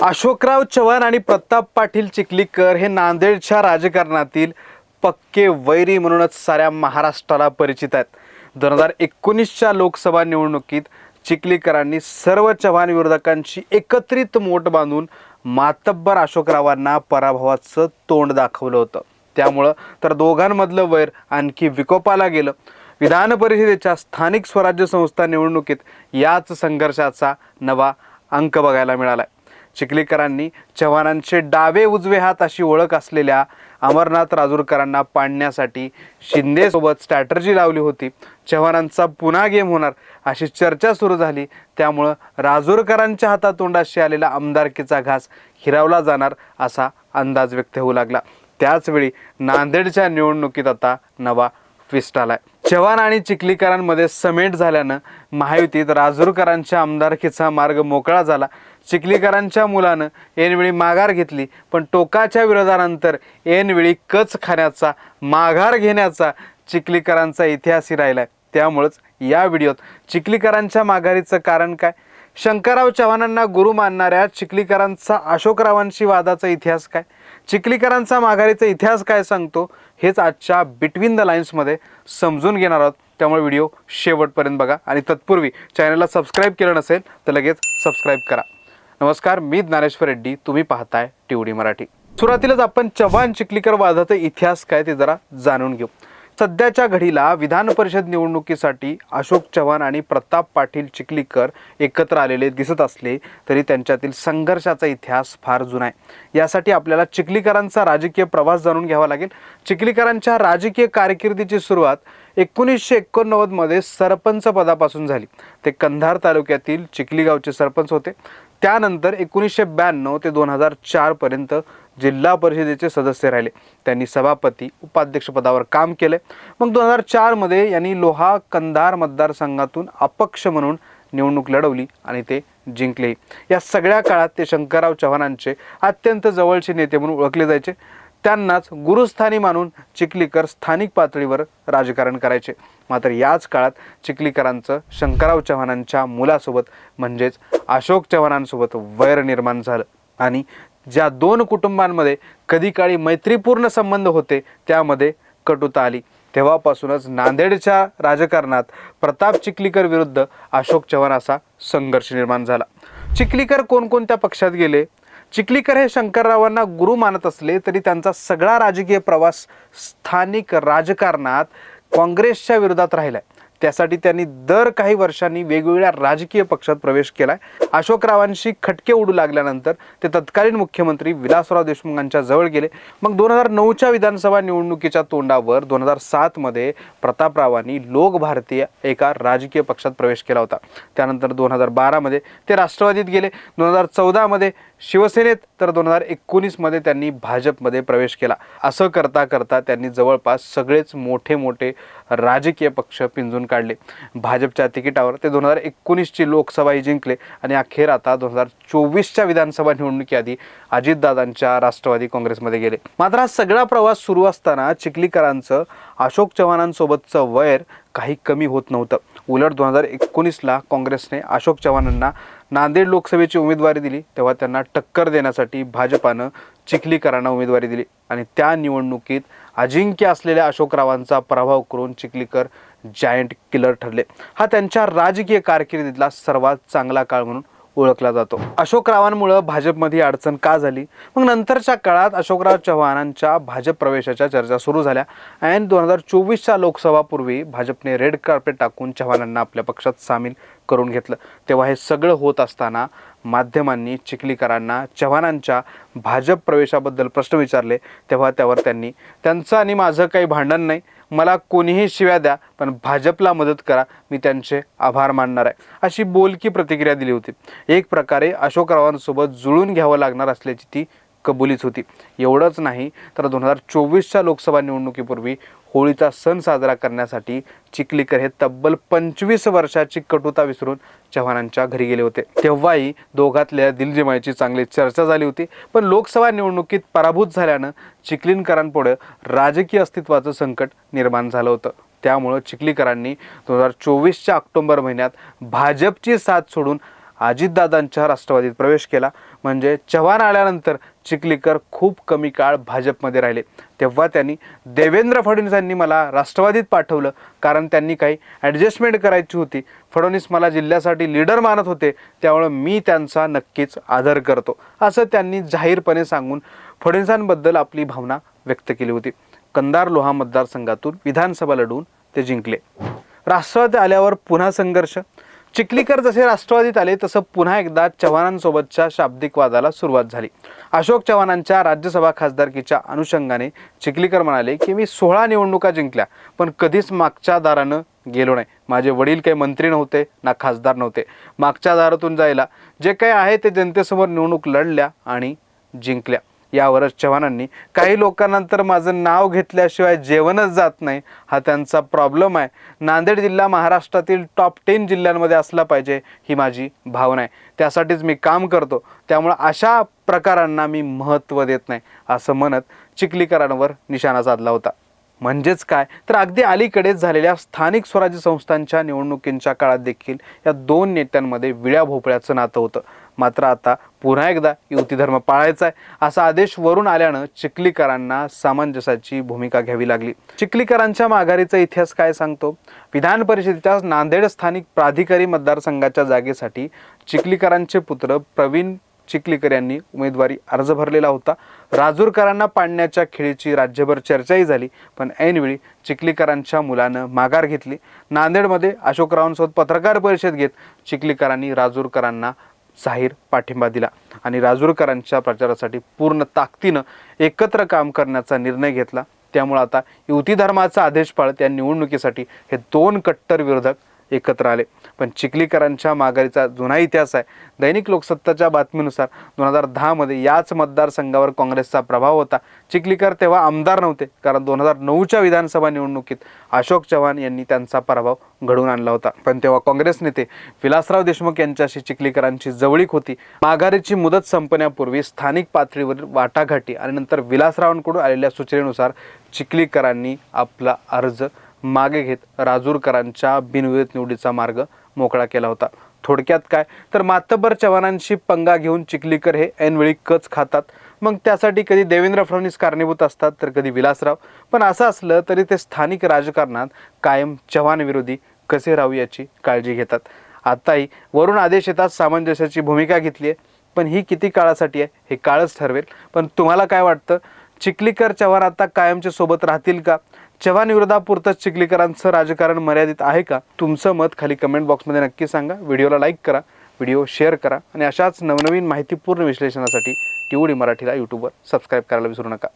अशोकराव चव्हाण आणि प्रताप पाटील चिखलीकर हे नांदेडच्या राजकारणातील पक्के वैरी म्हणूनच साऱ्या महाराष्ट्राला परिचित आहेत. 2019च्या लोकसभा निवडणुकीत चिखलीकरांनी सर्व चव्हाण विरोधकांची एकत्रित मोठ बांधून मातब्बर अशोकरावांना पराभवाचं तोंड दाखवलं होतं. त्यामुळं तर दोघांमधलं वैर आणखी विकोपाला गेलं. विधान परिषदेच्या स्थानिक स्वराज्य संस्था निवडणुकीत याच संघर्षाचा नवा अंक बघायला मिळाला. चिखलीकरांनी चव्हाणांचे डावे उजवे हात अशी ओळख असलेल्या अमरनाथ राजूरकरांना पाडण्यासाठी शिंदेसोबत स्ट्रॅटर्जी लावली होती. चव्हाणांचा पुन्हा गेम होणार अशी चर्चा सुरू झाली. त्यामुळं राजूरकरांच्या हातातोंडाशी आलेला आमदारकीचा घास हिरावला जाणार असा अंदाज व्यक्त होऊ लागला. त्याचवेळी नांदेडच्या निवडणुकीत आता नवा ट्विस्ट आलाय. चव्हाण आणि चिखलीकरांमध्ये समेट झाल्यानं महायुतीत राजूरकरांच्या आमदारकीचा मार्ग मोकळा झाला. चिखलीकरांच्या मुलानं ऐनवेळी माघार घेतली, पण टोकाच्या विरोधानंतर ऐनवेळी कच खाण्याचा माघार घेण्याचा चिखलीकरांचा इतिहासही राहिलाय. त्यामुळेच या व्हिडिओत चिखलीकरांच्या माघारीचं कारण काय, शंकरराव चव्हाणांना गुरु मानणाऱ्या चिखलीकरांचा अशोकरावांशी वादाचा इतिहास काय, चिखलीकरांचा माघारीचा इतिहास काय सांगतो, हेच आजच्या बिटवीन द लाईन्समध्ये समजून घेणार आहोत. त्यामुळे व्हिडिओ शेवटपर्यंत बघा आणि तत्पूर्वी चॅनलला सबस्क्राईब केलं नसेल तर लगेच सबस्क्राईब करा. नमस्कार, मी ज्ञानेश्वर रेड्डी, तुम्ही पाहताय टीव्ही मराठी. सुरुवातीलाच आपण चव्हाण चिखलीकर वादाचा इतिहास काय ते जरा जाणून घेऊ. सध्याच्या घडीला विधान परिषद निवडणुकीसाठी अशोक चव्हाण आणि प्रताप पाटील चिखलीकर एकत्र आलेले दिसत असले तरी त्यांच्यातील संघर्षाचा इतिहास फार जुना आहे. यासाठी आपल्याला चिखलीकरांचा राजकीय प्रवास जाणून घ्यावा लागेल. चिखलीकरांच्या राजकीय कारकिर्दीची सुरुवात 1989 मध्ये सरपंच पदापासून झाली. ते कंधार तालुक्यातील चिखली गावचे सरपंच होते. त्यानंतर 1992 ते 2004 पर्यंत जिल्हा परिषदेचे सदस्य राहिले. त्यांनी सभापती उपाध्यक्ष पदावर काम केले. मग 2004 मध्ये यांनी लोहा कंधार मतदारसंघातून अपक्ष म्हणून निवडणूक लढवली आणि ते जिंकले. या सगळ्या काळात ते शंकरराव चव्हाणांचे अत्यंत जवळचे नेते म्हणून ओळखले जायचे. त्यांनाच गुरुस्थानी मानून चिखलीकर स्थानिक पातळीवर राजकारण करायचे. मात्र याच काळात चिखलीकरांचं शंकरराव चव्हाणांच्या मुलासोबत म्हणजेच अशोक चव्हाणांसोबत वैर निर्माण झालं आणि ज्या दोन कुटुंबांमध्ये कधी काळी मैत्रीपूर्ण संबंध होते त्यामध्ये कटुता आली. तेव्हापासूनच नांदेडच्या राजकारणात प्रताप चिखलीकर विरुद्ध अशोक चव्हाण असा संघर्ष निर्माण झाला. चिखलीकर कोणकोणत्या पक्षात गेले. चिखलीकर हे शंकररावांना गुरु मानत असले तरी त्यांचा सगळा राजकीय प्रवास स्थानिक राजकारणात काँग्रेसच्या विरोधात राहिलाय. त्यासाठी त्यांनी दर काही वर्षांनी वेगवेगळ्या राजकीय पक्षात प्रवेश केलाय. अशोकरावांशी खटके उडू लागल्यानंतर ते तत्कालीन मुख्यमंत्री विलासराव देशमुखांच्या जवळ गेले. मग 2009च्या विधानसभा निवडणुकीच्या तोंडावर 2007 मध्ये प्रतापरावांनी लोक भारतीय एका राजकीय पक्षात प्रवेश केला होता. त्यानंतर 2012 मध्ये ते राष्ट्रवादीत गेले. 2014 मध्ये शिवसेनेत तर 2019 मध्ये त्यांनी भाजपमध्ये प्रवेश केला. असं करता करता त्यांनी जवळपास सगळेच मोठे मोठे राजकीय पक्ष पिंजून काढले. भाजपच्या तिकिटावर ते 2019ची लोकसभाही जिंकले आणि अखेर आता 2024च्या विधानसभा निवडणुकीआधी अजितदादांच्या राष्ट्रवादी काँग्रेसमध्ये गेले. मात्र हा सगळा प्रवास सुरू असताना चिखलीकरांचं अशोक चव्हाणांसोबतचं वैर काही कमी होत नव्हतं. उलट 2019ला काँग्रेसने अशोक चव्हाणांना नांदेड लोकसभेची उमेदवारी दिली. तेव्हा त्यांना टक्कर देण्यासाठी भाजपानं चिखलीकरांना उमेदवारी दिली आणि त्या निवडणुकीत अजिंक्य असलेल्या अशोकरावांचा पराभव करून चिखलीकर जायंट किलर ठरले. हा त्यांच्या राजकीय कारकिर्दीतला सर्वात चांगला काळ म्हणून ओळखला जातो. अशोकरावांमुळे भाजपमध्ये अडचण का झाली. मग नंतरच्या काळात अशोकराव चव्हाणांच्या भाजप प्रवेशाच्या चर्चा सुरू झाल्या आणि 2024च्या लोकसभापूर्वी भाजपने रेड कार्पेट टाकून चव्हाणांना आपल्या पक्षात सामील करून घेतलं. तेव्हा हे सगळं होत असताना माध्यमांनी चिखलीकरांना चव्हाणांच्या भाजप प्रवेशाबद्दल प्रश्न विचारले. तेव्हा त्यावर त्यांनी त्यांचं आणि माझं काही भांडण नाही, मला कोणीही शिव्या द्या पण भाजपला मदत करा, मी त्यांचे आभार मानणार आहे, अशी बोलकी प्रतिक्रिया दिली होती. एक प्रकारे अशोकरावांसोबत जुळून घ्यावं लागणार असल्याची ती कबुलीच होती. एवढंच नाही तर 2024च्या लोकसभा निवडणुकीपूर्वी होळीचा सण साजरा करण्यासाठी चिखलीकर हे तब्बल 25 वर्षाची कटुता विसरून चव्हाणांच्या घरी गेले होते. तेव्हाही दोघातल्या दिलजिमाईची चांगली चर्चा झाली होती. पण लोकसभा निवडणुकीत पराभूत झाल्यानं चिखलीकरांपुढे राजकीय अस्तित्वाचं संकट निर्माण झालं होतं. त्यामुळे चिखलीकरांनी 2024च्या ऑक्टोबर महिन्यात भाजपची साथ सोडून अजितदादांच्या राष्ट्रवादीत प्रवेश केला. म्हणजे चव्हाण आल्यानंतर चिखलीकर खूप कमी काळ भाजपमध्ये राहिले. तेव्हा त्यांनी देवेंद्र फडणवीसांनी मला राष्ट्रवादीत पाठवलं, कारण त्यांनी काही ॲडजस्टमेंट करायची होती. फडणवीस मला जिल्ह्यासाठी लीडर मानत होते, त्यामुळे मी त्यांचा नक्कीच आदर करतो, असं त्यांनी जाहीरपणे सांगून फडणवीसांबद्दल आपली भावना व्यक्त केली होती. कंधार लोहा मतदारसंघातून विधानसभा लढवून ते जिंकले. राष्ट्रवादीत आल्यावर पुन्हा संघर्ष. चिखलीकर जसे राष्ट्रवादीत आले तसं पुन्हा एकदा चव्हाणांसोबतच्या शाब्दिक वादाला सुरुवात झाली. अशोक चव्हाणांच्या राज्यसभा खासदारकीच्या अनुषंगाने चिखलीकर म्हणाले की मी 16 निवडणुका जिंकल्या, पण कधीच मागच्या दारानं गेलो नाही. माझे वडील काही मंत्री नव्हते ना खासदार नव्हते. मागच्या दारातून जायला जे काही आहे ते जनतेसमोर निवडणूक लढल्या आणि जिंकल्या. यावरच चव्हाणांनी काही लोकांना तर माझं नाव घेतल्याशिवाय जेवणच जात नाही, हा त्यांचा प्रॉब्लेम आहे. नांदेड जिल्हा महाराष्ट्रातील टॉप 10 जिल्ह्यांमध्ये असला पाहिजे ही माझी भावना आहे. त्यासाठीच मी काम करतो, त्यामुळे अशा प्रकारांना मी महत्त्व देत नाही, असं म्हणत चिखलीकरांवर निशाणा साधला होता. म्हणजेच काय तर अगदी अलीकडेच झालेल्या स्थानिक स्वराज्य संस्थांच्या निवडणुकींच्या काळात देखील या दोन नेत्यांमध्ये विड्या भोपळ्याचं नातं होतं. मात्र आता पुन्हा एकदा युती धर्म पाळायचा आहे असा आदेश वरून आल्यानं चिखलीकरांना सामंजस्याची भूमिका घ्यावी लागली. चिखलीकरांच्या माघारीचा इतिहास काय सांगतो? विधान परिषदेच्या नांदेड स्थानिक प्राधिकारी मतदारसंघाच्या जागेसाठी चिखलीकरांचे पुत्र प्रवीण चिखलीकर यांनी उमेदवारी अर्ज भरलेला होता. राजूरकरांना पाडण्याच्या खेळीची राज्यभर चर्चाही झाली, पण ऐनवेळी चिखलीकरांच्या मुलानं माघार घेतली. नांदेडमध्ये अशोकरावांसोबत पत्रकार परिषद घेत चिखलीकरांनी राजूरकरांना जाहीर पाठिंबा दिला आणि राजूरकरांच्या प्रचारासाठी पूर्ण ताकदीनं एकत्र काम करण्याचा निर्णय घेतला. त्यामुळे आता युती धर्माचा आदेश पाळत या निवडणुकीसाठी हे दोन कट्टर विरोधक एकत्र आले. पण चिखलीकरांच्या माघारीचा जुना इतिहास आहे. दैनिक लोकसत्ताच्या बातमीनुसार 2010 मध्ये याच मतदारसंघावर काँग्रेसचा प्रभाव होता. चिखलीकर तेव्हा आमदार नव्हते, कारण 2009च्या विधानसभा निवडणुकीत अशोक चव्हाण यांनी त्यांचा पराभव घडवून आणला होता. पण तेव्हा काँग्रेस नेते विलासराव देशमुख यांच्याशी चिखलीकरांची जवळीक होती. माघारीची मुदत संपण्यापूर्वी स्थानिक पातळीवर वाटाघाटी आणि नंतर विलासरावांकडून आलेल्या सूचनेनुसार चिखलीकरांनी आपला अर्ज मागे घेत राजूरकरांच्या बिनविरोध निवडीचा मार्ग मोकळा केला होता. थोडक्यात काय तर मातब्बर चव्हाणांशी पंगा घेऊन चिखलीकर हे ऐनवेळी कच खातात. मग त्यासाठी कधी देवेंद्र फडणवीस कारणीभूत असतात तर कधी विलासराव. पण असं असलं तरी ते स्थानिक राजकारणात कायम चव्हाण विरोधी कसे राहू याची काळजी घेतात. आताही वरून आदेश येतात सामंजस्याची भूमिका घेतली आहे, पण ही किती काळासाठी आहे हे काळच ठरवेल. पण तुम्हाला काय वाटतं? चिखलीकर चव्हाण आता कायमच्या सोबत राहतील का? चव्हाण विरोधापुरतंच चिखलीकरांचं राजकारण मर्यादित आहे का? तुमचं मत खाली कमेंट बॉक्समध्ये नक्की सांगा. व्हिडिओला लाईक करा, व्हिडिओ शेअर करा आणि अशाच नवनवीन माहितीपूर्ण विश्लेषणासाठी टीओडी मराठीला यूट्यूबवर सबस्क्राईब करायला विसरू नका.